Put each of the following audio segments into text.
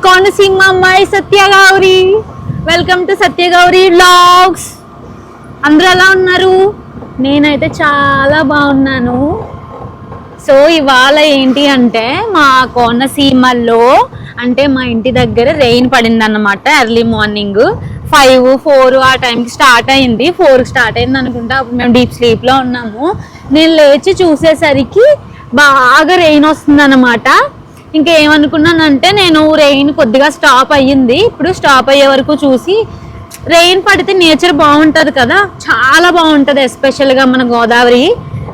కోనసీమ అమ్మాయి Satya Gowri. Welcome to Satya Gowri vlogs. అందరూ ఎలా ఉన్నారు? నేనైతే చాలా బాగున్నాను. సో ఇవాళ ఏంటి అంటే మా కోనసీమలో అంటే మా ఇంటి దగ్గర రెయిన్ పడింది అన్నమాట. ఎర్లీ మార్నింగ్ 5-4 ఆ టైంకి స్టార్ట్ అయింది. 4కి స్టార్ట్ అయింది అనుకుంటా. అప్పుడు మేము డీప్ స్లీప్లో ఉన్నాము. నేను లేచి చూసేసరికి బాగా రెయిన్ వస్తుంది అన్నమాట. ఇంకేమనుకున్నానంటే నేను రెయిన్ కొద్దిగా స్టాప్ అయ్యింది. ఇప్పుడు స్టాప్ అయ్యే వరకు చూసి రెయిన్ పడితే నేచర్ బాగుంటుంది కదా, చాలా బాగుంటుంది ఎస్పెషల్గా మన గోదావరి.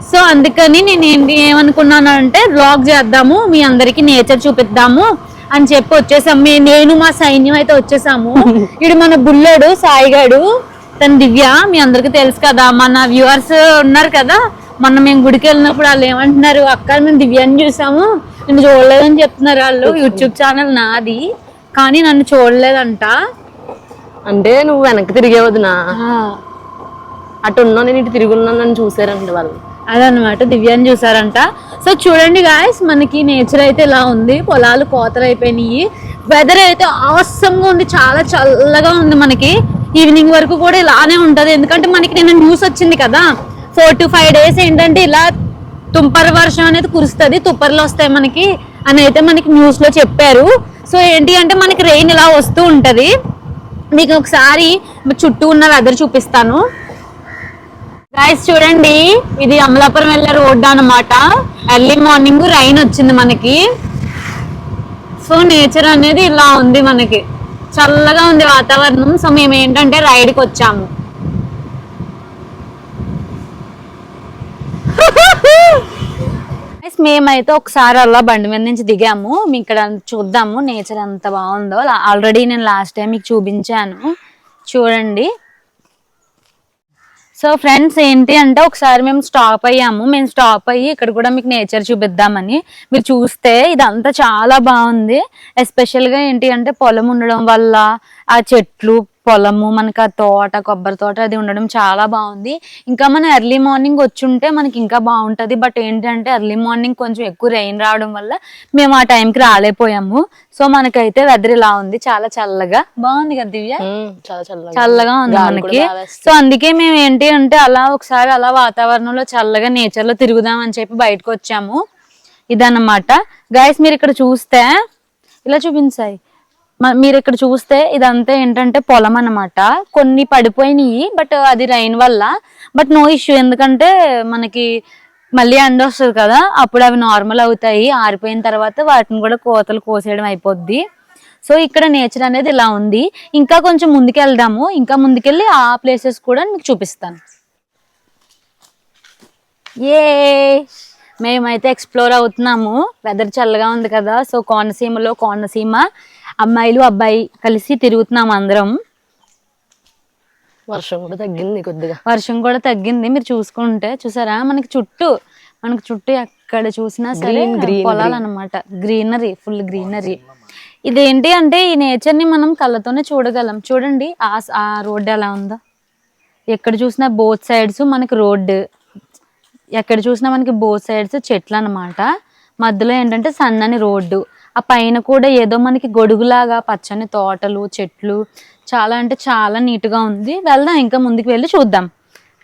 సో అందుకని నేను ఏమనుకున్నానంటే వ్లాగ్ చేద్దాము, మీ అందరికీ నేచర్ చూపిద్దాము అని చెప్పి వచ్చేసాము. నేను మా సైన్యం అయితే వచ్చేసాము. ఇడు మన బుల్లెడు సాయిగాడు, తన దివ్య, మీ అందరికి తెలుసు కదా. మన వ్యూవర్స్ ఉన్నారు కదా, మొన్న మేము గుడికి వెళ్ళినప్పుడు వాళ్ళు ఏమంటున్నారు, అక్క మేము దివ్యాన్ని చూసాము, నిన్ను చూడలేదని చెప్తున్నారు వాళ్ళు. యూట్యూబ్ ఛానల్ నాది కానీ నన్ను చూడలేదంట. అంటే నువ్వు వెనక్కి తిరిగేవద్దునా, అటు ఉన్నా నేను ఇటు తిరిగి ఉన్నా నన్ను చూసారంట వాళ్ళు. అదనమాట, దివ్యాన్ని చూసారంట. సో చూడండి గాయస్, మనకి నేచర్ అయితే ఇలా ఉంది. పొలాలు కోతలు అయిపోయినాయి. వెదర్ అయితే ఆసమ్గా ఉంది, చాలా చల్లగా ఉంది. మనకి ఈవినింగ్ వరకు కూడా ఇలానే ఉంటది. ఎందుకంటే మనకి నిన్న న్యూస్ వచ్చింది కదా, 4 to 5 days ఏంటంటే ఇలా తుంపర వర్షం అనేది కురుస్తుంది, తుప్పర్లు వస్తాయి మనకి అని అయితే మనకి న్యూస్ లో చెప్పారు. సో ఏంటి అంటే మనకి రెయిన్ ఇలా వస్తూ ఉంటది. మీకు ఒకసారి చుట్టూ ఉన్న వెదర్ చూపిస్తాను గైస్. చూడండి, ఇది అమలాపురం వెళ్ళే రోడ్డు అన్నమాట. ఎర్లీ మార్నింగ్ రైన్ వచ్చింది మనకి. సో నేచర్ అనేది ఇలా ఉంది, మనకి చల్లగా ఉంది వాతావరణం. సో మేము ఏంటంటే రైడ్కి వచ్చాము. మేమైతే ఒకసారి అలా బండి మీద నుంచి దిగాము. మీకు ఇక్కడ చూద్దాము నేచర్ ఎంత బాగుందో. ఆల్రెడీ నేను లాస్ట్ టైం మీకు చూపించాను, చూడండి. సో ఫ్రెండ్స్ ఏంటి అంటే ఒకసారి మేము స్టాప్ అయ్యాము. మేము స్టాప్ అయ్యి ఇక్కడ కూడా మీకు నేచర్ చూపిద్దామని. మీరు చూస్తే ఇదంతా చాలా బాగుంది. ఎస్పెషల్గా ఏంటి అంటే పొలం ఉండడం వల్ల, ఆ చెట్లు, పొలము, మనకి ఆ తోట, కొబ్బరి తోట అది ఉండడం చాలా బాగుంది. ఇంకా మనం ఎర్లీ మార్నింగ్ వచ్చుంటే మనకి ఇంకా బాగుంటుంది. బట్ ఏంటంటే ఎర్లీ మార్నింగ్ కొంచెం ఎక్కువ రెయిన్ రావడం వల్ల మేము ఆ టైంకి రాలేకపోయాము. సో మనకైతే వెదర్ ఇలా ఉంది, చాలా చల్లగా బాగుంది కదా దివ్య, చల్లగా ఉంది మనకి. సో అందుకే మేము ఏంటి అంటే అలా ఒకసారి అలా వాతావరణంలో చల్లగా నేచర్ లో తిరుగుదాం అని చెప్పి బయటకు వచ్చాము. ఇదన్నమాట గైస్. మీరు ఇక్కడ చూస్తే ఇలా చూపించాయి, మీరు ఇక్కడ చూస్తే ఇదంతా ఏంటంటే పొలం అన్నమాట. కొన్ని పడిపోయినాయి బట్ అది రైన్ వల్ల. బట్ నో ఇష్యూ, ఎందుకంటే మనకి మళ్ళీ ఎండ వస్తుంది కదా, అప్పుడు అవి నార్మల్ అవుతాయి. ఆరిపోయిన తర్వాత వాటిని కూడా కోతలు కోసేయడం అయిపోద్ది. సో ఇక్కడ నేచర్ అనేది ఇలా ఉంది. ఇంకా కొంచెం ముందుకు వెళ్దాము. ఇంకా ముందుకెళ్ళి ఆ ప్లేసెస్ కూడా మీకు చూపిస్తాను. మేమైతే ఎక్స్ప్లోర్ అవుతున్నాము. వెదర్ చల్లగా ఉంది కదా. సో కోనసీమలో కోనసీమ అమ్మాయిలు అబ్బాయి కలిసి తిరుగుతున్నాం అందరం. వర్షం కూడా తగ్గింది, కొద్దిగా వర్షం కూడా తగ్గింది. మీరు చూసుకుంటే చూసారా, మనకి చుట్టూ ఎక్కడ చూసినా సరే పొలాలు అన్నమాట. Greenery, full greenery. ఇదేంటి అంటే ఈ నేచర్ ని మనం కళ్ళతోనే చూడగలం. చూడండి ఆ రోడ్డు ఎలా ఉందో. ఎక్కడ చూసినా బోత్ సైడ్స్ మనకి రోడ్డు, ఎక్కడ చూసినా మనకి బోత్ సైడ్స్ చెట్లు అన్నమాట. మధ్యలో ఏంటంటే సన్నని రోడ్డు. ఆ పైన కూడా ఏదో మనకి గొడుగులాగా పచ్చని తోటలు, చెట్లు, చాలా అంటే చాలా నీట్గా ఉంది. వెళ్దాం, ఇంకా ముందుకు వెళ్ళి చూద్దాం.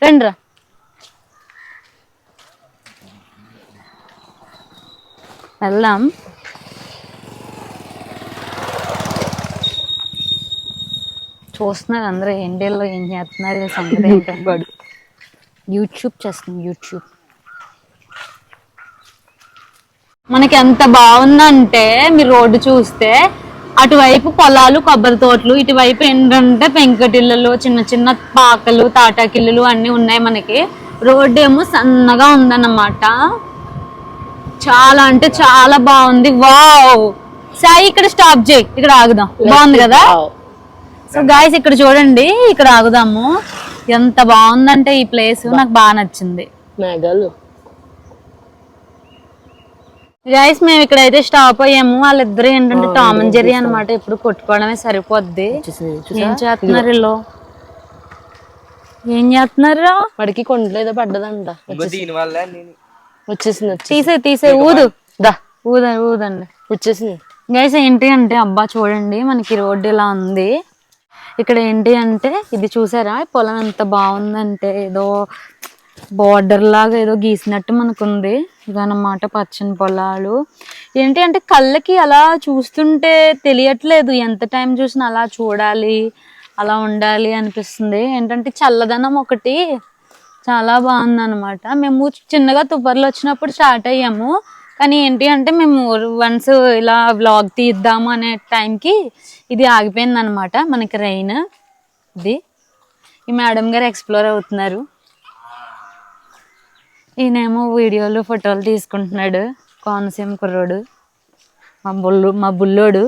రండిరా. వెళ్దాం. చూస్తున్నారు అందరూ ఎండల్లో ఏం చేస్తున్నారు, సంగతి ఏంటో. యూట్యూబ్ చేస్తున్నాం, యూట్యూబ్. మనకి ఎంత బాగుందంటే మీరు రోడ్డు చూస్తే అటువైపు పొలాలు, కొబ్బరి తోటలు, ఇటువైపు ఏంటంటే పెంకటిల్లులు, చిన్న చిన్న పాకలు, తాటాకిల్లులు అన్ని ఉన్నాయి మనకి. రోడ్డు ఏమో సన్నగా ఉందన్నమాట. చాలా అంటే చాలా బాగుంది. వావ్ సాయి, ఇక్కడ స్టాప్ చేయి, ఇక్కడ ఆగుదాం. బాగుంది కదా. సో గాయస్ ఇక్కడ చూడండి, ఇక్కడ ఆగుదాము. ఎంత బాగుందంటే ఈ ప్లేస్ నాకు బాగా నచ్చింది. గైస్ మేము ఇక్కడైతే స్టాప్ అయ్యాము. వాళ్ళిద్దరు ఏంటంటే టామ్ అండ్ జెర్రీ అనమాట, ఇప్పుడు కొట్టుకోవడమే సరిపోద్ది. ఏం చేస్తున్నారు వీళ్ళు, ఏం చేస్తున్నారు? వాడికి కొండలేదో పడ్డదంట, వచ్చేసింది. తీసే ఊదు, ఊదండి. వచ్చేసింది. గైస్ ఏంటి అంటే అబ్బా చూడండి మనకి రోడ్డు ఇలా ఉంది. ఇక్కడ ఏంటి అంటే ఇది చూసారా పొలం ఎంత బాగుందంటే ఏదో బార్డర్ లాగా ఏదో గీసినట్టు మనకుంది. ఇదన్నమాట పచ్చని పొలాలు. ఏంటి అంటే కళ్ళకి అలా చూస్తుంటే తెలియట్లేదు, ఎంత టైం చూసినా అలా చూడాలి అలా ఉండాలి అనిపిస్తుంది. ఏంటంటే చల్లదనం ఒకటి చాలా బాగుంది అనమాట. మేము చిన్నగా తుఫర్లు వచ్చినప్పుడు స్టార్ట్ అయ్యాము, కానీ ఏంటి అంటే మేము వన్స్ ఇలా వ్లాగ్ తీద్దాము అనే టైంకి ఇది ఆగిపోయింది అనమాట. మనకి రెయిన్ ఇది. ఈ మేడం గారు ఎక్స్ప్లోర్ అవుతున్నారు, ఈయనేమో వీడియోలు ఫోటోలు తీసుకుంటున్నాడు. కోనసీమ కుర్రోడు మా బుల్లోడు.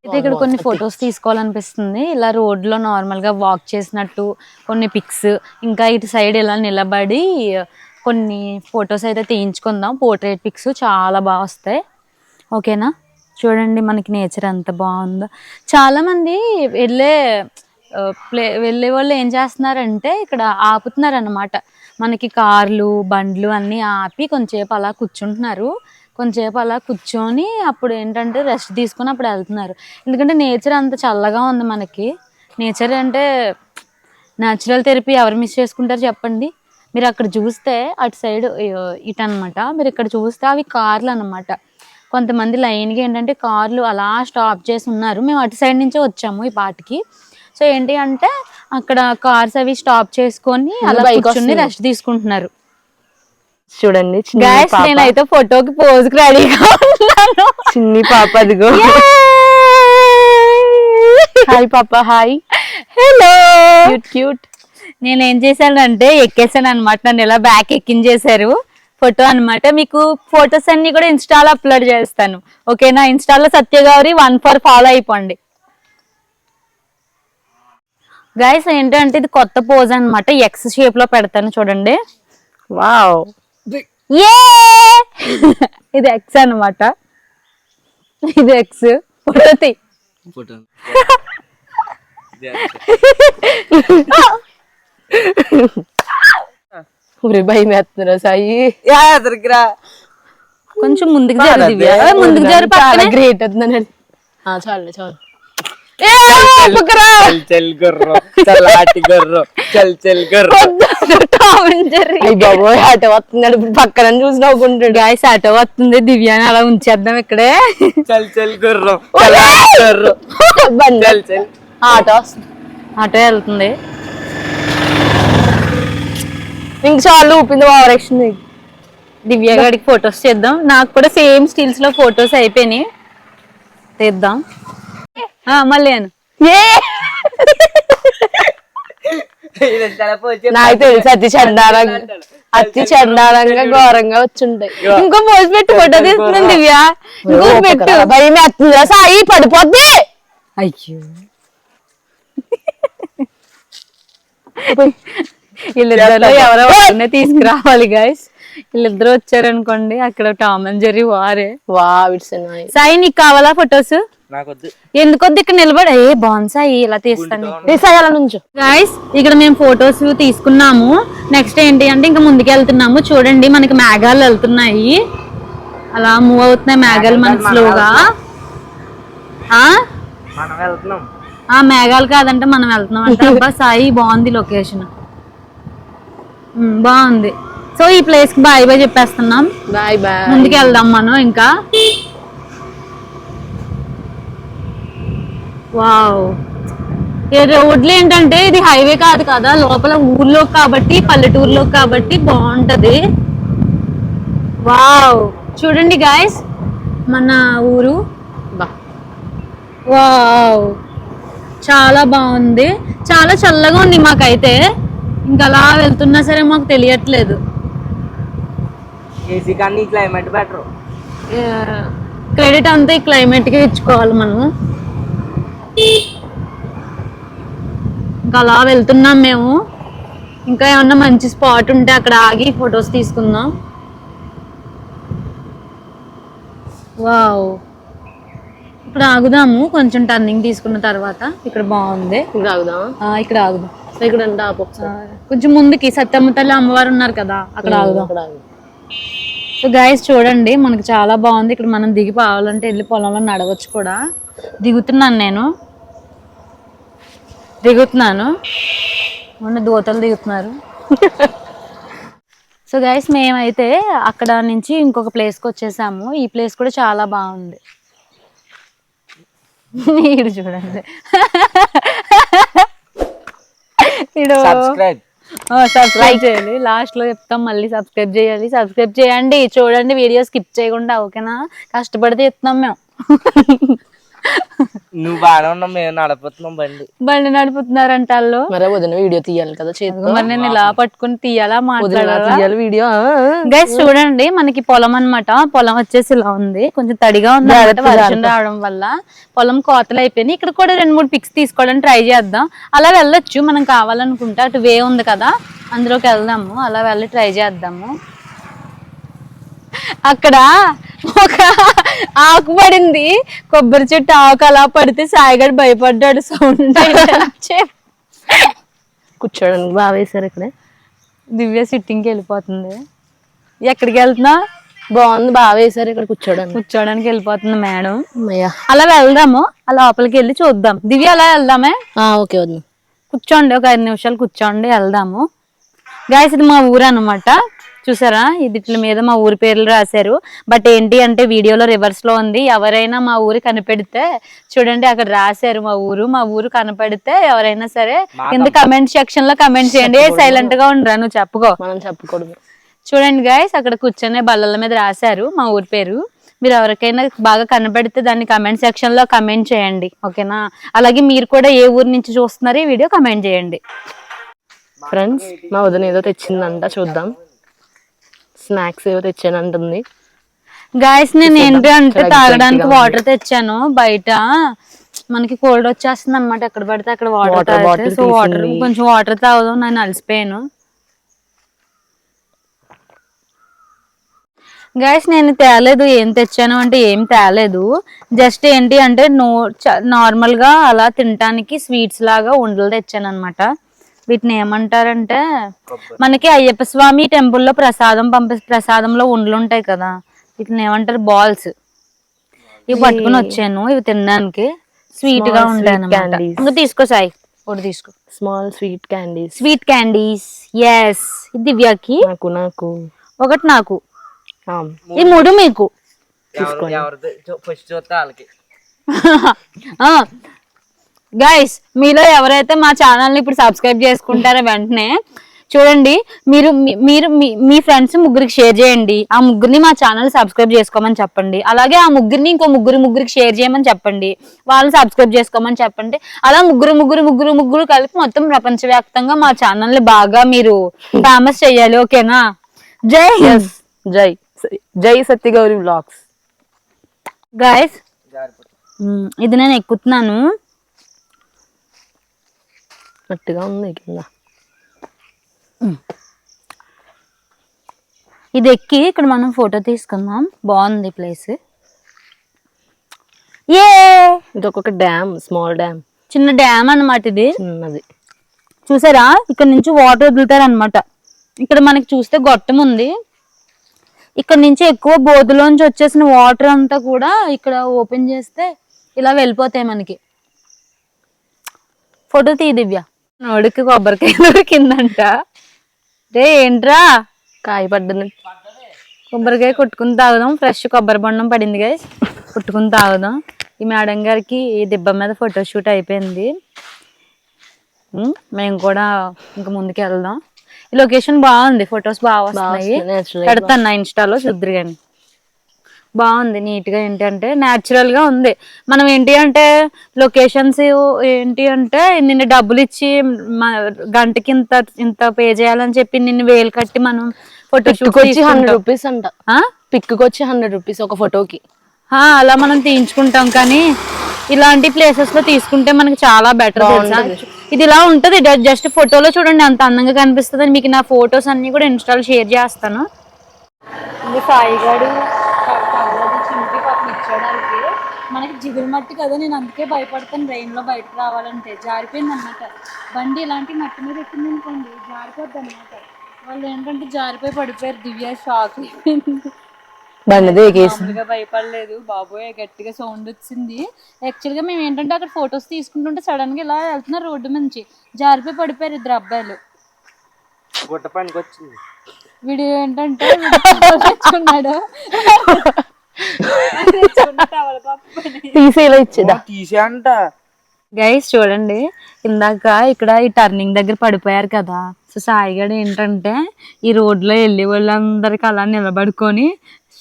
అయితే ఇక్కడ కొన్ని ఫొటోస్ తీసుకోవాలనిపిస్తుంది. ఇలా రోడ్లో నార్మల్గా వాక్ చేసినట్టు కొన్ని పిక్స్, ఇంకా ఇటు సైడ్ ఇలా నిలబడి కొన్ని ఫొటోస్ అయితే తీయించుకుందాం. పోర్ట్రేట్ పిక్స్ చాలా బాగా వస్తాయి. ఓకేనా? చూడండి మనకి నేచర్ ఎంత బాగుందో. చాలామంది వెళ్ళే వాళ్ళు ఏం చేస్తున్నారంటే ఇక్కడ ఆపుతున్నారు అన్నమాట. మనకి కార్లు బండ్లు అన్నీ ఆపి కొంచెంసేపు అలా కూర్చుంటున్నారు. కొంచెంసేపు అలా కూర్చొని అప్పుడు ఏంటంటే రెస్ట్ తీసుకొని అప్పుడు వెళ్తున్నారు. ఎందుకంటే నేచర్ అంత చల్లగా ఉంది మనకి. నేచర్ అంటే న్యాచురల్ థెరపీ ఎవరు మిస్ చేసుకుంటారు చెప్పండి. మీరు అక్కడ చూస్తే అటు సైడ్ ఇటు అనమాట, మీరు ఇక్కడ చూస్తే అవి కార్లు అనమాట. కొంతమంది లైన్గా ఏంటంటే కార్లు అలా స్టాప్ చేసి ఉన్నారు. మేము అటు సైడ్ నుంచే వచ్చాము ఈ పాటికి. సో ఏంటి అంటే అక్కడ కార్స్ అవి స్టాప్ చేసుకొని అలా కూర్చొని రెస్ట్ తీసుకుంటున్నారు. చూడండి గైస్ నేనైతే ఫోటోకి పోజ్కి రెడీగా ఉన్నాను. చిన్ని పాప అదిగో. హాయ్ పాప. హాయ్. హలో. Cute cute. నేను ఏం చేశానంటే ఎక్కేసాను అనమాట, నన్ను ఇలా బ్యాక్ ఎక్కించేశారు. ఫోటో అనమాట. మీకు ఫొటోస్ అన్ని కూడా ఇన్స్టాలో అప్లోడ్ చేస్తాను. ఓకేనా? ఇన్స్టాలో సత్యగౌరి 1 ఫాలో అయిపోండి. గైస్ ఏంటంటే ఇది కొత్త పోజ్ అనమాట, ఎక్స్ షేప్ లో పెడతాను చూడండి. వావ్. ఇది ఎక్స్ అనమాట, ఇది ఎక్స్. ఫోటో భయం వేస్తున్నారా సాయి? కొంచెం ముందుకు జరు, ముందుకు జరు. గ్రేట్ అవుతుందని చాలు చాలు. బాబోయ్ ఆటో వస్తున్నాడు పక్కన చూసి నవ్వుకుంటాడు. గాయస్ ఆటో వస్తుంది, దివ్యాని అలా ఉంచేద్దాం ఇక్కడే. ఆటో వస్తుంది, ఆటో వెళ్తుంది. ఇంక చాలు ఊపింది ఓవరాక్షన్. దివ్య గారికి ఫొటోస్ చేద్దాం. నాకు కూడా సేమ్ స్టిల్స్ లో ఫొటోస్ అయిపోయినాయి, తీద్దాం. మళ్ళీ నాకు తెలుసు అతి చండాలంగా ఘోరంగా వచ్చుంటాయి. ఇంకో పోజ్ పెట్టి ఫోటో తీస్తున్నాను దివ్య. ఇంకో పెట్టు. భయం వేస్తుందా సాయి? పడిపోద్ది. అయ్యో వీళ్ళిద్దరు ఎవరో తీసుకురావాలి గైస్. వీళ్ళిద్దరు వచ్చారనుకోండి అక్కడ టామ్ అండ్ జెర్రీ వారే. సాయి నీకు కావాలా ఫొటోస్? ఎందుకొద్దు ఇక్కడ నిలబడి. బాగుంది సాయి, ఇలా తీస్తాను నుంచి. గైస్ ఇక్కడ మేము ఫొటోస్ తీసుకున్నాము. నెక్స్ట్ ఏంటి అంటే ఇంకా ముందుకు వెళ్తున్నాము. చూడండి మనకి మేఘాలు వెళ్తున్నాయి, అలా మూవ్ అవుతున్నాయి మేఘాలు మనకి స్లోగా. మేఘాలు కాదంటే మనం వెళ్తున్నాం అంటే. అబ్బా సాయి బాగుంది లొకేషన్, బాగుంది. సో ఈ ప్లేస్ కి బాయ్ బాయ్ చెప్పేస్తున్నాం. Bye bye. ముందుకు వెళ్దాం మనం ఇంకా. వావ్. ఈ రోడ్లు ఏంటంటే ఇది హైవే కాదు కదా, లోపల ఊర్లో కాబట్టి పల్లెటూరులో కాబట్టి బాగుంటది. వావ్ చూడండి గాయస్ మన ఊరు. వావ్ చాలా బాగుంది, చాలా చల్లగా ఉంది మాకైతే. ఇంకా అలా వెళ్తున్నా సరే మాకు తెలియట్లేదు. క్రెడిట్ అంతా ఈ క్లైమేట్ కి ఇచ్చుకోవాలి మనం. ఇంకా అలా వెళ్తున్నాం మేము. ఇంకా ఏమన్నా మంచి స్పాట్ ఉంటే అక్కడ ఆగి ఫొటోస్ తీసుకుందాం. వావ్ ఇక్కడ ఆగుదాము కొంచెం టర్నింగ్ తీసుకున్న తర్వాత. ఇక్కడ బాగుంది, ఇక్కడ ఆగుదాం. ఇక్కడ ఆగుదాం. ఇక్కడ అంటే, కొంచెం ముందుకి సత్యమ్మ తల్లి అమ్మవారు ఉన్నారు కదా, అక్కడ ఆగుదాం. సో గైస్ చూడండి, మనకి చాలా బాగుంది ఇక్కడ. మనం దిగి పోవాలంటే వెళ్ళి పొలంలో నడవచ్చు కూడా. దిగుతున్నాను మొన్న దోతలు దిగుతున్నారు. సో గైస్ మేమైతే అక్కడ నుంచి ఇంకొక ప్లేస్కి వచ్చేసాము. ఈ ప్లేస్ కూడా చాలా బాగుంది. ఇడు చూడండి, ఇడు సబ్స్క్రైబ్ చేయాలి. లాస్ట్ లో చెప్తాం, మళ్ళీ సబ్స్క్రైబ్ చేయాలి. సబ్స్క్రైబ్ చేయండి, చూడండి, వీడియో స్కిప్ చేయకుండా. ఓకేనా? కష్టపడితే ఇస్తున్నాం మేము. నువ్వు బాగానే ఉన్నావు, మేము నడుపుతున్నాం బండి నడుపుతున్నారంట వాళ్ళు. మరే వదిన వీడియో తీయాలి కదా చేతితో. మరి నేను ఇలా పట్టుకుని తీయాలా మాట్లాడాలా? తీయాలి వీడియో. గైస్ చూడండి, మనకి పొలం అన్నమాట. పొలం వచ్చేసి ఇలా ఉంది, కొంచెం తడిగా ఉంది అన్నమాట వర్షం రావడం వల్ల. పొలం కోతలు అయిపోయినాయి. ఇక్కడ కూడా 2-3 పిక్స్ తీసుకోవడానికి ట్రై చేద్దాం. అలా వెళ్ళొచ్చు మనం కావాలనుకుంటే. అటు వే ఉంది కదా, అందులోకి వెళ్దాము. అలా వెళ్ళి ట్రై చేద్దాము. అక్కడ ఒక ఆకు పడింది, కొబ్బరి చెట్టు ఆకు. అలా పడితే సాయిగడు భయపడ్డాడు. సౌండ్ కూర్చోడానికి బాగా వేశారు ఇక్కడే. దివ్య సిట్టింగ్కి వెళ్ళిపోతుంది. ఎక్కడికి వెళ్తున్నా? బాగుంది, బాగా వేశారు ఇక్కడ కూర్చోడానికి వెళ్ళిపోతుంది మేడం. అలా వెళ్దాము, అలా లోపలికి వెళ్ళి చూద్దాం. దివ్య అలా వెళ్దామే? ఓకే వద్దు, కూర్చోండి, ఒక 5 నిమిషాలు కూర్చోండి, వెళ్దాము. గైస్ ఇది మా ఊరు అన్నమాట. చూసారా, ఇట్ల మీద మా ఊరి పేర్లు రాశారు. బట్ ఏంటి అంటే వీడియోలో రివర్స్ లో ఉంది. ఎవరైనా మా ఊరు కనిపెడితే చూడండి, అక్కడ రాశారు మా ఊరు కనపడితే ఎవరైనా సరే కింద కమెంట్ సెక్షన్ లో కమెంట్ చేయండి. సైలెంట్ గా ఉండరా, నువ్వు చెప్పుకో. మనం చెప్పకూడదు. చూడండి గైస్, అక్కడ కూర్చొనే బల్లల మీద రాశారు మా ఊరి పేరు. మీరు ఎవరికైనా బాగా కనపడితే దాన్ని కమెంట్ సెక్షన్ లో కమెంట్ చేయండి. ఓకేనా? అలాగే మీరు కూడా ఏ ఊరు నుంచి చూస్తున్నారు ఈ వీడియో కమెంట్ చేయండి. ఫ్రెండ్స్, మా వదిన ఏదో తెచ్చిందంట, చూద్దాం. స్నాక్స్ ఏవో తెచ్చానంటుంది. గాయస్ నేను ఏంటి అంటే తాగడానికి వాటర్ తెచ్చాను. బయట మనకి కోల్డ్ వచ్చేస్తుంది అనమాట, ఎక్కడ పడితే అక్కడ వాటర్. సో కొంచెం వాటర్ తాగుదాం, నేను అలసిపోయాను. గాయస్ నేను తేలేదు. ఏం తెచ్చాను అంటే ఏం తేలేదు. జస్ట్ ఏంటి అంటే నార్మల్ గా అలా తినటానికి స్వీట్స్ లాగా ఉండలు తెచ్చాను అనమాట. వీటిని ఏమంటారంటే, మనకి అయ్యప్ప స్వామి టెంపుల్లో ప్రసాదంలో ఉండలు ఉంటాయి కదా, వీటిని ఏమంటారు? బాల్స్. ఇవి పట్టుకుని వచ్చాను, ఇవి తినడానికి. స్వీట్ గా ఉంటాయి. ఇంకా తీసుకో సాయి, ఒకటి తీసుకో. Small sweet candies. ఎస్, ఇది దివ్యాకి, నాకు ఒకటి నాకు, ఈ 3 మీకు. గైస్ మీలో ఎవరైతే మా ఛానల్ ని ఇప్పుడు సబ్స్క్రైబ్ చేసుకుంటారో వెంటనే చూడండి, మీరు మీ ఫ్రెండ్స్ 3కి షేర్ చేయండి. ఆ 3ని మా ఛానల్ సబ్స్క్రైబ్ చేసుకోమని చెప్పండి. అలాగే ఆ 3ని ఇంకో 3కి షేర్ చేయమని చెప్పండి. వాళ్ళని సబ్స్క్రైబ్ చేసుకోమని చెప్పండి. అలా ముగ్గురు కలిపి మొత్తం ప్రపంచవ్యాప్తంగా మా ఛానల్ ని బాగా మీరు ఫేమస్ చెయ్యాలి. ఓకేనా? జై జై జై సత్యగౌరి వ్లాగ్స్. గైస్ ఇది నేను ఎక్కుతున్నాను, గట్టిగా ఉంది కింద. ఇది ఎక్కి ఇక్కడ మనం ఫోటో తీసుకుందాం. బాగుంది ప్లేస్. ఇది ఒక డ్యామ్, స్మాల్ డ్యామ్, చిన్న డ్యామ్ అన్నమాట. ఇది చిన్నది. చూసారా, ఇక్కడ నుంచి వాటర్ వదులుతారు అనమాట. ఇక్కడ మనకి చూస్తే గొట్టం ఉంది. ఇక్కడ నుంచి ఎక్కువ బోధులోంచి వచ్చేసిన వాటర్ అంతా కూడా ఇక్కడ ఓపెన్ చేస్తే ఇలా వెళ్ళిపోతాయి మనకి. ఫోటో తీ దివ్య. నోడికి కొబ్బరికాయ దొరికిందంట. రే ఏంట్రా, కాయ పడ్డది. కొబ్బరికాయ కొట్టుకుని తాగుదాం. ఫ్రెష్ కొబ్బరి బొండం పడింది గైస్, కొట్టుకుని తాగుదాం. ఈ మేడం గారికి ఈ దిబ్బ మీద ఫోటో షూట్ అయిపోయింది. మేము కూడా ఇంకా ముందుకు వెళ్దాం. ఈ లొకేషన్ బాగుంది, ఫొటోస్ బాగా వస్తున్నాయి. పెడతాను నా ఇన్స్టాలో, చూద్దరు కానీ. బాగుంది, నీట్ గా. ఏంటంటే న్యాచురల్ గా ఉంది. మనం ఏంటి అంటే లొకేషన్స్ ఏంటి అంటే నిన్ను డబ్బులు ఇచ్చి గంటకి ఇంత పే చేయాలని చెప్పి నిన్ను వేలు కట్టి మనం ఫోటో షూట్ 100 రూపీస్ అంట. పిక్కి వచ్చి 100 రూపీస్ ఒక ఫోటోకి. అలా మనం తీయించుకుంటాం. కానీ ఇలాంటి ప్లేసెస్ లో తీసుకుంటే మనకి చాలా బెటర్. ఇది ఇలా ఉంటది, జస్ట్ ఫోటోలో చూడండి అంత అందంగా కనిపిస్తుంది. మీకు నా ఫొటోస్ అన్ని కూడా ఇన్స్టాల్ షేర్ చేస్తాను. సాయిగాడు చింపి పాపం ఇచ్చడానికి మనకి జిగురు మట్టి కదా, నేను అందుకే భయపడతాను రెయిన్ లో బయటకు రావాలంటే. జారిపోయింది అనమాట బండి. ఇలాంటి మట్టి మీద ఎక్కింది అనుకోండి జారిపోద్ది అనమాట. వాళ్ళు ఏంటంటే జారిపోయి పడిపోయారు. దివ్య షాక్ అయిపోయింది. బండి దేకేసి మామూలుగా భయపడలేదు బాబోయ్, గట్టిగా సౌండ్ వచ్చింది. యాక్చువల్గా మేము ఏంటంటే అక్కడ ఫొటోస్ తీసుకుంటుంటే సడన్ గా ఇలా వెళ్తున్నారు రోడ్డు నుంచి, జారిపోయి పడిపోయారు 2 అబ్బాయిలు. గుట్ట పనికి వచ్చింది. వీడు ఏంటంటే తెచ్చుకున్నాడు తీసేలా ఇచ్చేదా తీసే అంట. గైస్ చూడండి, ఇందాక ఇక్కడ ఈ టర్నింగ్ దగ్గర పడిపోయారు కదా. సో సాయిగడ ఏంటంటే ఈ రోడ్లో వెళ్ళే వాళ్ళందరికి అలా నిలబడుకొని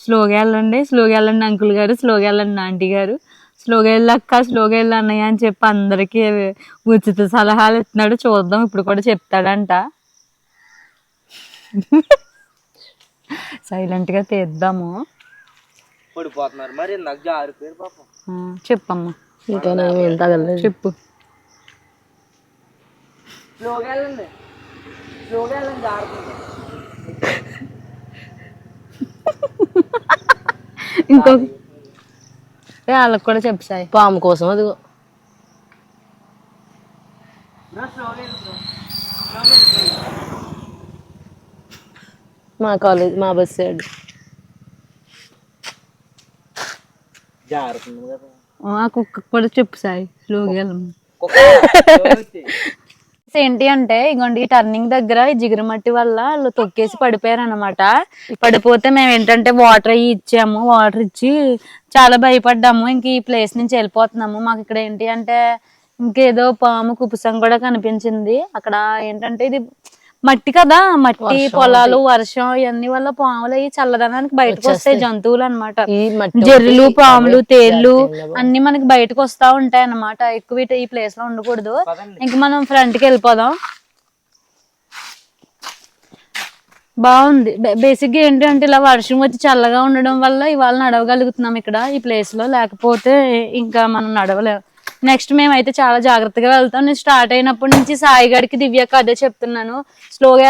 స్లోగా వెళ్ళండి అంకుల్ గారు, స్లోగా వెళ్ళండి ఆంటీ గారు, స్లోగా వెళ్ళక్క, స్లోగా వెళ్ళి అన్నయ్య అని చెప్పి అందరికి ఉచిత సలహాలు ఇస్తున్నాడు. చూద్దాం ఇప్పుడు కూడా చెప్తాడంట. సైలెంట్ గా తీద్దాము. పడిపోతున్నారు మరి, నాకు జారిపోయారు పాపం. చెప్పమ్మా, ఇంకా ఏం తగలేదు చెప్పు. స్లోగా వెళ్ళండి, స్లోగా వెళ్ళండి, జారుతుంది. ఇంకొక వాళ్ళకి కూడా చెప్పు సాయి. పాము కోసం అది మా కాలేజ్ మా బస్ సైడ్ జారుతుంది కదా. ఆ కుక్కకు కూడా చెప్పు సాయి, స్లోగా వెళ్ళము. ఏంటి అంటే ఇగోండి ఈ టర్నింగ్ దగ్గర ఈ జిగురుమట్టి వల్ల వాళ్ళు తొక్కేసి పడిపోయారు అనమాట. పడిపోతే మేము ఏంటంటే వాటర్ అయ్యి ఇచ్చాము, వాటర్ ఇచ్చి చాలా భయపడ్డాము. ఇంక ఈ ప్లేస్ నుంచి వెళ్ళిపోతున్నాము. మాకు ఇక్కడ ఏంటి అంటే ఇంకేదో పాము కుపుసం కూడా కనిపించింది. అక్కడ ఏంటంటే ఇది మట్టి కదా, మట్టి పొలాలు, వర్షం ఇవన్నీ వల్ల పాములు అయ్యి చల్లదనానికి బయటకు వస్తాయి జంతువులు అనమాట. జర్రులు, పాములు, తేళ్లు అన్ని మనకి బయటకు వస్తా ఉంటాయి అన్నమాట. ఎక్కువ ఈ ప్లేస్ లో ఉండకూడదు. ఇంక మనం ఫ్రంట్ కి వెళ్ళిపోదాం. బాగుంది. బేసిక్ గా ఏంటంటే ఇలా వర్షం వచ్చి చల్లగా ఉండడం వల్ల ఇవాళ నడవగలుగుతున్నాం ఇక్కడ ఈ ప్లేస్ లో, లేకపోతే ఇంకా మనం నడవలేము. నెక్స్ట్ మేమైతే చాలా జాగ్రత్తగా వెళ్తాం. నేను స్టార్ట్ అయినప్పటి నుంచి సాయిగడికి, దివ్యకి అదే చెప్తున్నాను, స్లోగా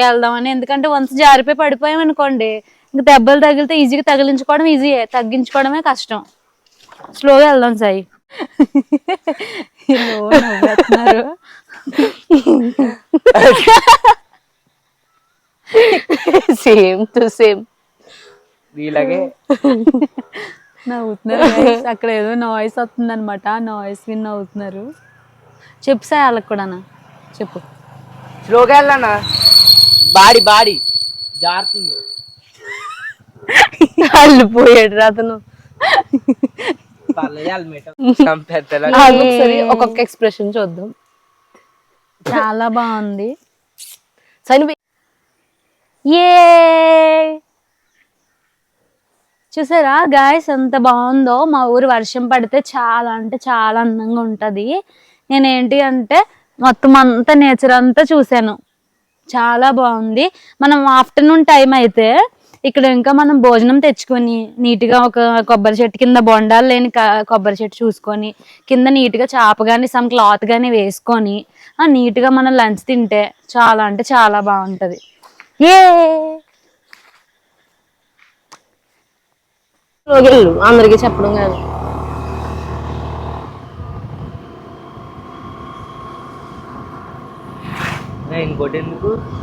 వెళ్దాం అని. ఎందుకంటే వన్స్ జారిపోయి పడిపోయాం అనుకోండి, ఇంకా దెబ్బలు తగిలితే ఈజీగా తగిలించుకోవడం ఈజీయే, తగ్గించుకోవడమే కష్టం. స్లోగా వెళ్దాం సాయి. సేమ్ టు సేమ్ ఇలాగే నవ్వుతున్నారు. అక్కడ ఏదో నాయిస్ వస్తుంది అనమాట, ఆ నాయిస్ విన్ నవ్వుతున్నారు. చెప్పు సాయి వాళ్ళకి కూడా చెప్పు. స్లోగా వెళ్ళన్నా, బాడీ జారుతుంది. అల్లిపోయాడు అతను. ఒక్కొక్క ఎక్స్ప్రెషన్ చూద్దాం. చాలా బాగుంది. ఏ చూసారా గాయస్ ఎంత బాగుందో. మా ఊరు వర్షం పడితే చాలా అంటే చాలా అందంగా ఉంటది. నేనేంటి అంటే మొత్తం అంతా నేచర్ అంతా చూసాను, చాలా బాగుంది. మనం ఆఫ్టర్నూన్ టైం అయితే ఇక్కడ ఇంకా మనం భోజనం తెచ్చుకొని నీట్గా ఒక కొబ్బరి చెట్టు కింద, బొండాలు లేని కొబ్బరి చెట్టు చూసుకొని కింద నీట్గా చాప కానీ సమ్ క్లాత్ కానీ వేసుకొని నీట్గా మనం లంచ్ తింటే చాలా అంటే చాలా బాగుంటది. ఏ అందరికి చెప్పడం కాదు.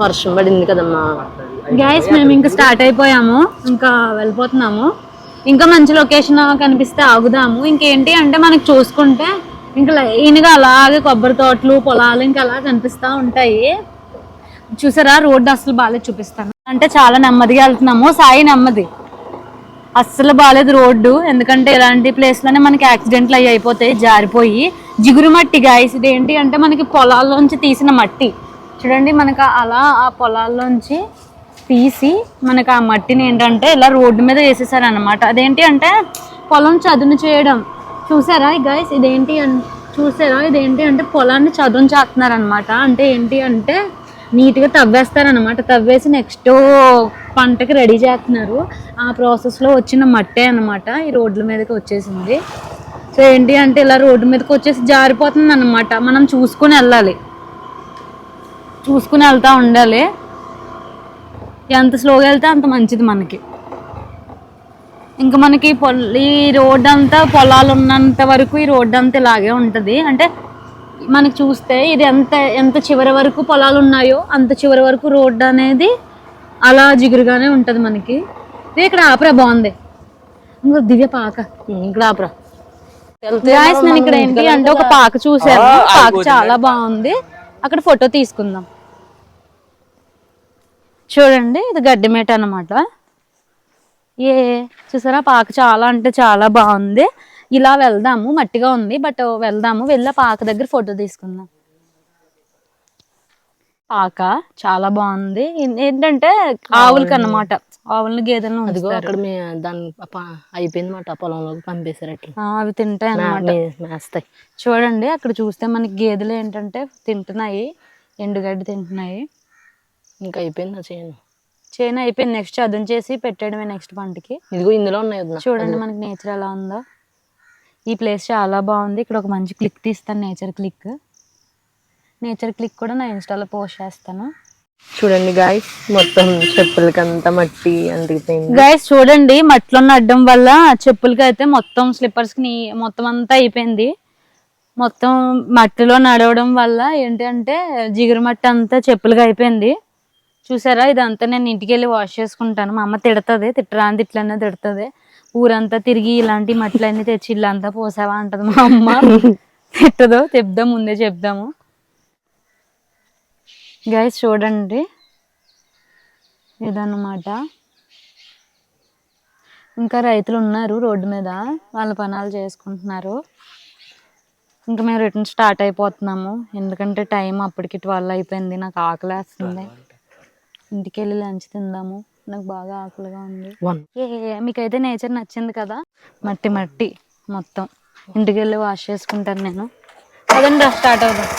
వర్షం పడింది కదమ్మా. గైస్ మేము ఇంకా స్టార్ట్ అయిపోయాము, ఇంకా వెళ్ళిపోతున్నాము. ఇంకా మంచి లొకేషన్ కనిపిస్తే ఆగుదాము. ఇంకేంటి అంటే మనకి చూసుకుంటే ఇంకా లైన్గా అలాగే కొబ్బరి తోటలు, పొలాలు ఇంకా అలా కనిపిస్తూ ఉంటాయి. చూసారా రోడ్డు అసలు బాగాలేదు, చూపిస్తాను. అంటే చాలా నెమ్మదిగా వెళ్తున్నాము. సాయి నెమ్మది, అస్సలు బాగాలేదు రోడ్డు. ఎందుకంటే ఇలాంటి ప్లేస్ లోనే మనకి యాక్సిడెంట్లు అవి అయిపోతాయి జారిపోయి. జిగురు మట్టి గాయస్, ఇది ఏంటి అంటే మనకి పొలాల్లోంచి తీసిన మట్టి. చూడండి మనకు అలా ఆ పొలాల్లోంచి తీసి మనకు ఆ మట్టిని ఏంటంటే ఇలా రోడ్డు మీద వేసేసారు అనమాట. అదేంటి అంటే పొలం చదును చేయడం. చూసారా గైస్, ఇదేంటి అంటే పొలాన్ని చదును చేస్తున్నారు అనమాట. అంటే ఏంటి అంటే నీట్గా తవ్వేస్తారనమాట. తవ్వేసి నెక్స్ట్ పంటకి రెడీ చేస్తున్నారు. ఆ ప్రాసెస్లో వచ్చిన మట్టే అనమాట ఈ రోడ్ల మీదకి వచ్చేసింది. సో ఏంటి అంటే ఇలా రోడ్డు మీదకి వచ్చేసి జారిపోతుంది అనమాట. మనం చూసుకుని వెళ్ళాలి, చూసుకుని వెళ్తూ ఉండాలి. ఎంత స్లోగా వెళ్తే అంత మంచిది మనకి. ఇంకా మనకి ఈ రోడ్డు అంతా పొలాలు ఉన్నంత వరకు ఈ రోడ్డు అంతా ఇలాగే ఉంటుంది. అంటే మనకి చూస్తే ఇది ఎంత చివరి వరకు పొలాలు ఉన్నాయో అంత చివరి వరకు రోడ్డు అనేది అలా జిగురుగానే ఉంటుంది మనకి. ఇక్కడ ఆపరా బాగుంది. ఇంకో దివ్య పాక. ఇక్కడ ఆపరా. గాయ్స్ నేను ఇక్కడ ఏంటి అంటే ఒక పాక చూసాను. పాక చాలా బాగుంది. అక్కడ ఫోటో తీసుకుందాం. చూడండి ఇది గడ్డిమేట అన్నమాట. చూసారా పాక చాలా అంటే చాలా బాగుంది. ఇలా వెళ్దాము, మట్టిగా ఉంది బట్ వెళ్దాము, వెళ్ళి పాక దగ్గర ఫోటో తీసుకుందాం. పాక చాలా బాగుంది. ఏంటంటే ఆవులకి అన్నమాట, ఆవులని గేదెలను అక్కడ దాని అయిపోయింది మాట పొలంలోకి పంపేశారు. అట్లా అవి తింటాయి అన్నమాట, మేస్తాయి. చూడండి అక్కడ చూస్తే మనకి గేదెలు ఏంటంటే తింటున్నాయి, ఎండుగడ్డి తింటున్నాయి. ఇంకా అయిపోయింది చేను అయిపోయింది. నెక్స్ట్ అదం చేసి పెట్టడమే నెక్స్ట్ పంటకి. ఇదిగో ఇందులో ఉన్నాయి. చూడండి మనకి నేచర్ ఎలా ఉందో. ఈ ప్లేస్ చాలా బాగుంది. ఇక్కడ ఒక మంచి క్లిక్ తీస్తాను, నేచర్ క్లిక్ కూడా నా ఇన్స్టాలో పోస్ట్ చేస్తాను. చూడండి గాయ్స్ మొత్తం చెప్పులకి అంతా మట్టి అంటిపోయింది. గాయ్స్ చూడండి మట్టిలో నడ్డం వల్ల చెప్పులకి అయితే మొత్తం స్లిప్పర్స్ కి మొత్తం అంతా అయిపోయింది. మొత్తం మట్టిలో నడవడం వల్ల ఏంటంటే జిగురు మట్టి అంతా చెప్పులకి అయిపోయింది. చూసారా ఇదంతా నేను ఇంటికి వెళ్ళి వాష్ చేసుకుంటాను. మా అమ్మ తిడుతుంది, తిట్టరాని తిట్లనే తిడుతుంది. ఊరంతా తిరిగి ఇలాంటి మట్టిలన్నీ తెచ్చి ఇల్లంతా పోసావా అంటది మా అమ్మ. తిట్టదు, చెప్దాం ముందే చెప్దాము. గైస్ చూడండి ఇదన్నమాట. ఇంకా రైతులు ఉన్నారు రోడ్డు మీద, వాళ్ళ పనాలు చేసుకుంటున్నారు. ఇంకా మేము రిటర్న్ స్టార్ట్ అయిపోతున్నాము, ఎందుకంటే టైం అప్పటికి 12 అయిపోయింది. నాకు ఆకలి వేస్తుంది, ఇంటికి వెళ్ళి లంచ్ తిందాము. నాకు బాగా ఆకలిగా ఉంది. మీకైతే నేచర్ నచ్చింది కదా, మట్టి మొత్తం. ఇంటికి వెళ్ళి వాష్ చేసుకుంటాను నేను. అదండి స్టార్ట్ అవుదాం.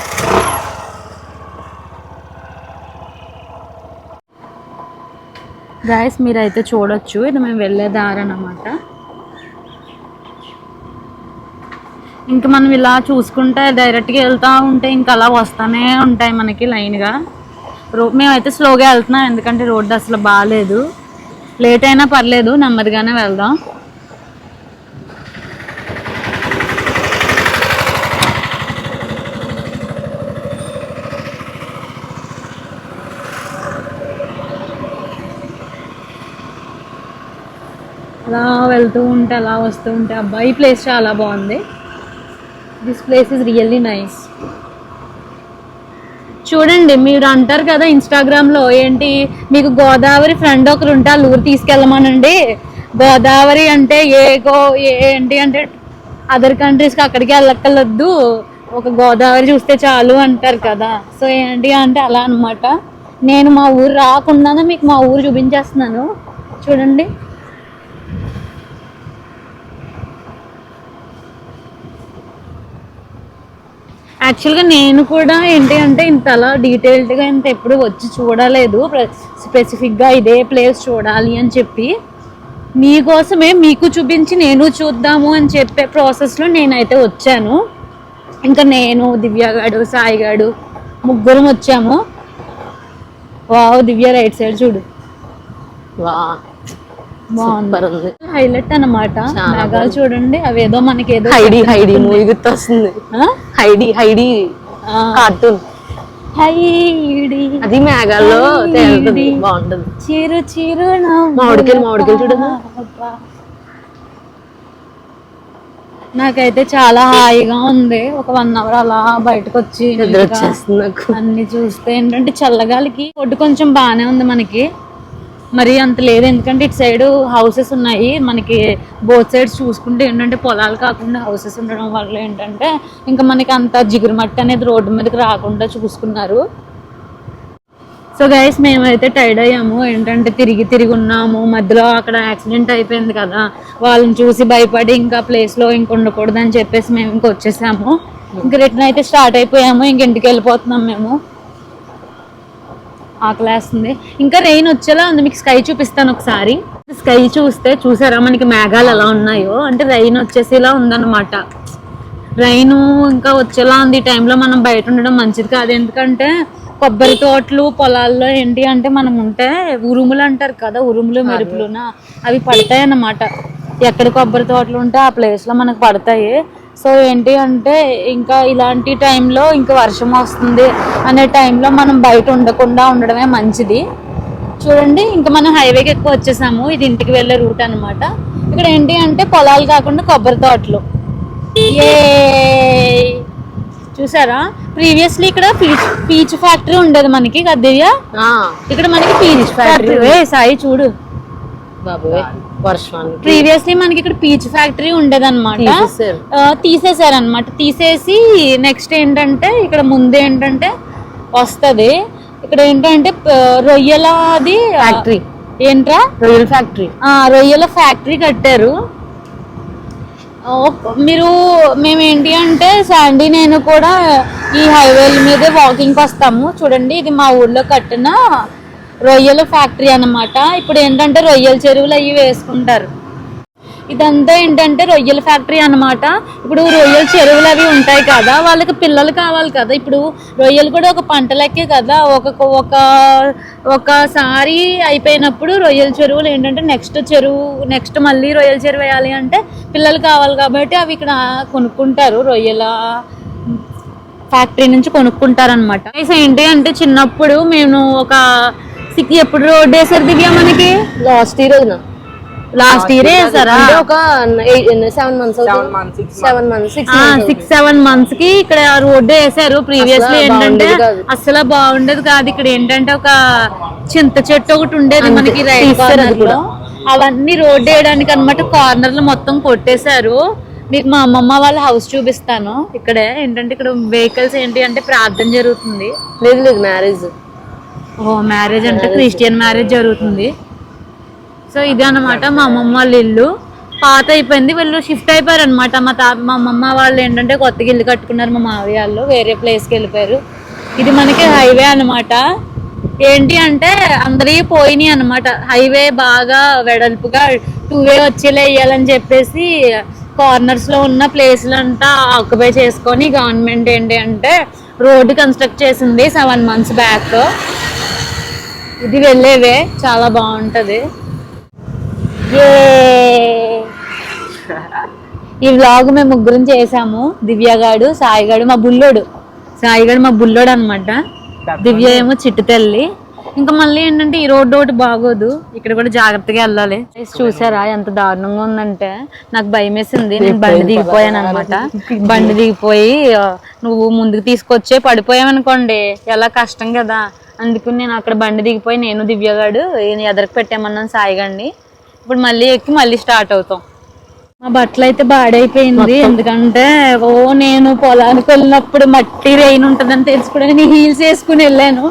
గాయస్ మీరైతే చూడొచ్చు, ఇది మేము వెళ్ళే దారి అన్నమాట. ఇంకా మనం ఇలా చూసుకుంటే డైరెక్ట్గా వెళ్తూ ఉంటే ఇంకా అలా వస్తూనే ఉంటాయి మనకి లైన్గా. మేమైతే స్లోగా వెళ్తున్నాం, ఎందుకంటే రోడ్డు అసలు బాగాలేదు. లేట్ అయినా పర్లేదు, నెమ్మదిగానే వెళ్దాం. అలా వెళ్తూ ఉంటే అలా వస్తూ ఉంటే అబ్బా ఈ ప్లేస్ చాలా బాగుంది. This place is really nice. చూడండి మీరు అంటారు కదా ఇన్స్టాగ్రామ్లో ఏంటి మీకు గోదావరి ఫ్రెండ్ ఒకరు ఉంటే వాళ్ళు ఊరు తీసుకెళ్ళమనండి. గోదావరి అంటే ఏంటి అంటే అదర్ కంట్రీస్కి అక్కడికి వెళ్ళక్కర్లొద్దు, ఒక గోదావరి చూస్తే చాలు అంటారు కదా. సో ఏంటి అంటే అలా అనమాట. నేను మా ఊరు రాకుండానే మీకు మా ఊరు చూపించేస్తున్నాను. చూడండి యాక్చువల్గా నేను కూడా ఏంటి అంటే ఇంత అలా డీటెయిల్డ్గా ఇంత ఎప్పుడు వచ్చి చూడలేదు, స్పెసిఫిక్గా ఇదే ప్లేస్ చూడాలి అని చెప్పి. మీకోసమే మీకు చూపించి నేను చూద్దాము అని చెప్పే ప్రాసెస్లో నేనైతే వచ్చాను. ఇంకా నేను దివ్యగాడు సాయిగాడు ముగ్గురం వచ్చాము. వావ్ దివ్య రైట్ సైడ్ చూడు, బాగుంది, హైలైట్ అన్నమాట. మేఘాలు చూడండి, అవేదో మనకి ఏదో హైడీ మూవీ గుర్తొస్తుంది. హైడీ కార్టూన్, అది మేఘాల్లో బాగుంటుంది. చిరు మామిడికాయలు చూడదా. నాకైతే చాలా హాయిగా ఉంది. ఒక 1 hour అలా బయటకు వచ్చి అన్ని చూస్తే ఏంటంటే చల్లగాలికి ఒడ్డు కొంచెం బాగానే ఉంది మనకి, మరి అంత లేదు. ఎందుకంటే ఇటు సైడ్ హౌసెస్ ఉన్నాయి మనకి, బోత్ సైడ్స్ చూసుకుంటే ఏంటంటే పొలాలు కాకుండా హౌసెస్ ఉండడం వల్ల ఏంటంటే ఇంకా మనకి అంత జిగురు మట్టి అనేది రోడ్డు మీదకి రాకుండా చూసుకున్నారు. సో గైస్ మేమైతే టైర్డ్ అయ్యాము, ఏంటంటే తిరిగి ఉన్నాము. మధ్యలో అక్కడ యాక్సిడెంట్ అయిపోయింది కదా, వాళ్ళని చూసి భయపడి ఇంకా ప్లేస్లో ఇంక ఉండకూడదు అని చెప్పేసి మేము ఇంక వచ్చేసాము. ఇంక రిటర్న్ అయితే స్టార్ట్ అయిపోయాము, ఇంక ఇంటికి వెళ్ళిపోతున్నాం మేము. ఆకలేస్తుంది. ఇంకా రెయిన్ వచ్చేలా ఉంది, మీకు స్కై చూపిస్తాను ఒకసారి. స్కై చూసారా మనకి మేఘాలు ఎలా ఉన్నాయో, అంటే రెయిన్ వచ్చేసేలా ఉందన్నమాట. రెయిన్ ఇంకా వచ్చేలా ఉంది. ఈ టైంలో మనం బయట ఉండడం మంచిది కాదు, ఎందుకంటే కొబ్బరి తోటలు పొలాల్లో ఏంటి అంటే మనం ఉంటే ఉరుములు అంటారు కదా, ఉరుములు మెరుపులున అవి పడతాయి అన్నమాట. ఎక్కడ కొబ్బరి తోటలు ఉంటే ఆ ప్లేస్లో మనకు పడతాయి. సో ఏంటి అంటే ఇంకా ఇలాంటి టైంలో ఇంకా వర్షం వస్తుంది అనే టైంలో మనం బయట ఉండకుండా ఉండడమే మంచిది. చూడండి ఇంకా మనం హైవేకి ఎక్కువ వచ్చేసాము. ఇది ఇంటికి వెళ్ళే రూట్ అన్నమాట. ఇక్కడ ఏంటి అంటే పొలాలు కాకుండా కొబ్బరి తోటలు. చూసారా, ప్రీవియస్లీ ఇక్కడ పీచ్ ఫ్యాక్టరీ ఉండేది మనకి కదా దివ్య. ఇక్కడ మనకి పీచ్ ఫ్యాక్టరీ. సాయి చూడు ప్రీవియస్లీ మనకి ఇక్కడ పీచ్ ఫ్యాక్టరీ ఉండేదన్నమాట. తీసేసారనమాట. తీసేసి నెక్స్ట్ ఏంటంటే ఇక్కడ ముందు ఏంటంటే వస్తది, ఇక్కడ ఏంటంటే రొయ్యలది ఫ్యాక్టరీ. ఏంట్రా? రొయ్యల ఫ్యాక్టరీ. రొయ్యల ఫ్యాక్టరీ కట్టారు. మేమేంటి అంటే శాండీ నేను కూడా ఈ హైవేల మీదే వాకింగ్కి వస్తాము. చూడండి, ఇది మా ఊర్లో కట్టిన రొయ్యల ఫ్యాక్టరీ అన్నమాట. ఇప్పుడు ఏంటంటే రొయ్యల చెరువులు అవి వేసుకుంటారు. ఇదంతా ఏంటంటే రొయ్యల ఫ్యాక్టరీ అన్నమాట. ఇప్పుడు రొయ్యల చెరువులు అవి ఉంటాయి కదా, వాళ్ళకి పిల్లలు కావాలి కదా. ఇప్పుడు రొయ్యలు కూడా ఒక పంట లెక్కే కదా. ఒకసారి అయిపోయినప్పుడు రొయ్యల చెరువులు ఏంటంటే నెక్స్ట్ మళ్ళీ రొయ్యల చెరువు వేయాలి అంటే పిల్లలు కావాలి కాబట్టి అవి ఇక్కడ కొనుక్కుంటారు. రొయ్యల ఫ్యాక్టరీ నుంచి కొనుక్కుంటారు అనమాట. ఏంటి అంటే చిన్నప్పుడు మేము ఎప్పుడు రోడ్ వేసారు దివ్య మనకి? లాస్ట్ ఇయర్ వేసారా? ఒక 6-7 months కి ఇక్కడ రోడ్డు వేసారు. ప్రీవియస్లీ ఏంటంటే అసలు బాగుండేది కాదు. ఇక్కడ ఏంటంటే ఒక చింత చెట్టు ఒకటి ఉండేది మనకి రైట్ కార్నర్ లో. అవన్నీ రోడ్డు వేయడానికి అనమాట కార్నర్లు మొత్తం కొట్టేశారు. మీకు మా అమ్మమ్మ వాళ్ళ హౌస్ చూపిస్తాను. ఇక్కడే ఏంటంటే ఇక్కడ వెహికల్స్ ఏంటి అంటే ప్రార్థన జరుగుతుంది. లేదు మ్యారేజ్. మ్యారేజ్ అంటే క్రిస్టియన్ మ్యారేజ్ జరుగుతుంది. సో ఇది అన్నమాట మా అమ్మమ్మ వాళ్ళ ఇల్లు. పాత అయిపోయింది, వీళ్ళు షిఫ్ట్ అయిపోయారు అనమాట. మా అమ్మమ్మ వాళ్ళు ఏంటంటే కొత్తగా ఇల్లు కట్టుకున్నారు. మా మావయ్య వాళ్ళు వేరే ప్లేస్కి వెళ్ళిపోయారు. ఇది మనకి హైవే అనమాట. ఏంటి అంటే అందరికీ పోయినాయి అనమాట. హైవే బాగా వెడల్పుగా 2-way వచ్చేలా వేయాలని చెప్పేసి కార్నర్స్ లో ఉన్న ప్లేస్లంతా ఆక్యుపై చేసుకొని గవర్నమెంట్ ఏంటి అంటే రోడ్డు కన్స్ట్రక్ట్ చేసింది 7 months బ్యాక్. ఇది వెళ్ళేవే, చాలా బాగుంటది. ఈ వ్లాగ్ మేము ముగ్గురం చేసాము. దివ్యగాడు, సాయిగాడు మా బుల్లోడు. సాయిగాడు మా బుల్లోడు అనమాట. దివ్య ఏమో చిట్టు తల్లి. ఇంకా మళ్ళీ ఏంటంటే ఈ రోడ్డు ఒకటి బాగోదు, ఇక్కడ కూడా జాగ్రత్తగా వెళ్ళాలి. చూసారా ఎంత దారుణంగా ఉందంటే నాకు భయం వేసింది. నేను బండి దిగిపోయాను అనమాట. బండి దిగిపోయి నువ్వు ముందుకు తీసుకొచ్చే పడిపోయావనుకోండి ఎలా కష్టం కదా. అందుకని నేను అక్కడ బండి దిగిపోయి నేను దివ్యగాడు ఎదరికి పెట్టామన్నాను సాయిగాడిని. ఇప్పుడు మళ్ళీ ఎక్కి మళ్ళీ స్టార్ట్ అవుతాం. మా బట్టలు అయితే బాడైపోయింది. ఎందుకంటే నేను పొలానికి వెళ్ళినప్పుడు మట్టి రెయిన్ ఉంటుందని తెలుసుకోవడానికి నేను హీల్స్ వేసుకుని వెళ్ళాను.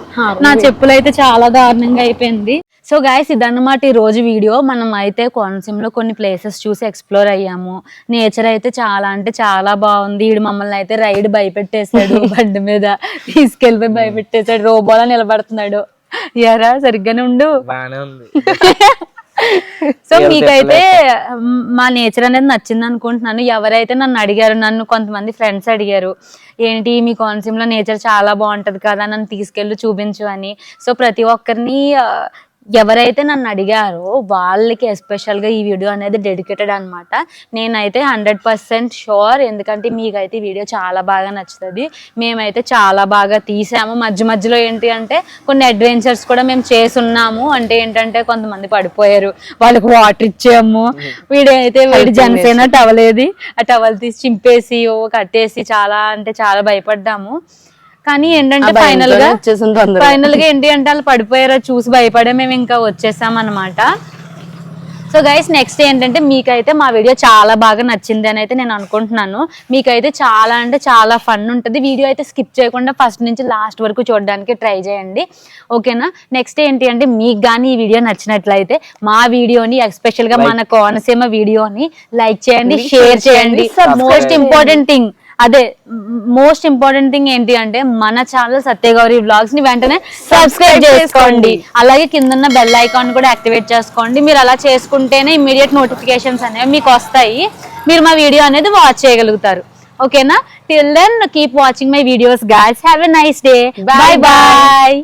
నా చెప్పులు అయితే చాలా దారుణంగా అయిపోయింది. సో గైస్ ఇదన్నమాట ఈ రోజు వీడియో. మనం అయితే కోనసీమలో కొన్ని ప్లేసెస్ చూసి ఎక్స్ప్లోర్ అయ్యాము. నేచర్ అయితే చాలా అంటే చాలా బాగుంది. వీడు మమ్మల్ని అయితే రైడ్ భయపెట్టేశాడు. బండి మీద తీసుకెళ్ళిపోయి భయపెట్టేశాడు. రోబోలా నిలబడుతున్నాడు. యారా సరిగ్గానే ఉండు. సో మీకైతే మా నేచర్ అనేది నచ్చింది అనుకుంటున్నాను. ఎవరైతే నన్ను అడిగారు, నన్ను కొంతమంది ఫ్రెండ్స్ అడిగారు ఏంటి మీ కోనసీమలో నేచర్ చాలా బాగుంటది కదా నన్ను తీసుకెళ్ళి చూపించు అని. సో ప్రతి ఒక్కరిని ఎవరైతే నన్ను అడిగారో వాళ్ళకి ఎస్పెషల్గా ఈ వీడియో అనేది డెడికేటెడ్ అనమాట. నేనైతే 100% షూర్, ఎందుకంటే మీకైతే వీడియో చాలా బాగా నచ్చుతుంది. మేమైతే చాలా బాగా తీసాము. మధ్యలో ఏంటి అంటే కొన్ని అడ్వెంచర్స్ కూడా మేము చేసున్నాము. అంటే ఏంటంటే కొంతమంది పడిపోయారు, వాళ్ళకి వాటర్ ఇచ్చాము. వీడి జనసేన టవల్ ఏది ఆ టవల్ తీసి చింపేసి కట్టేసి చాలా అంటే చాలా భయపడ్డాము. కానీ ఏంటంటే ఫైనల్ గా ఏంటి అంటే వాళ్ళు పడిపోయారో చూసి భయపడే మేము ఇంకా వచ్చేసాం అనమాట. సో గైస్ నెక్స్ట్ ఏంటంటే మీకైతే మా వీడియో చాలా బాగా నచ్చింది అని అయితే నేను అనుకుంటున్నాను. మీకైతే చాలా అంటే చాలా ఫన్ ఉంటుంది. వీడియో అయితే స్కిప్ చేయకుండా ఫస్ట్ నుంచి లాస్ట్ వరకు చూడడానికి ట్రై చేయండి, ఓకేనా. నెక్స్ట్ ఏంటి అంటే మీకు కానీ ఈ వీడియో నచ్చినట్లయితే మా వీడియోని ఎస్పెషల్ గా మన కోనసీమ వీడియోని లైక్ చేయండి, షేర్ చేయండి. మోస్ట్ ఇంపార్టెంట్ థింగ్ ఏంటి అంటే మన ఛానల్ సత్యగౌరి వ్లాగ్స్ ని వెంటనే సబ్స్క్రైబ్ చేసుకోండి. అలాగే కింద బెల్ ఐకాన్ కూడా యాక్టివేట్ చేసుకోండి. మీరు అలా చేసుకుంటేనే ఇమ్మీడియట్ నోటిఫికేషన్స్ అనేవి మీకు వస్తాయి. మీరు మా వీడియో అనేది వాచ్ చేయగలుగుతారు, ఓకేనా. Till then keep watching my videos guys. Have a nice day. Bye bye.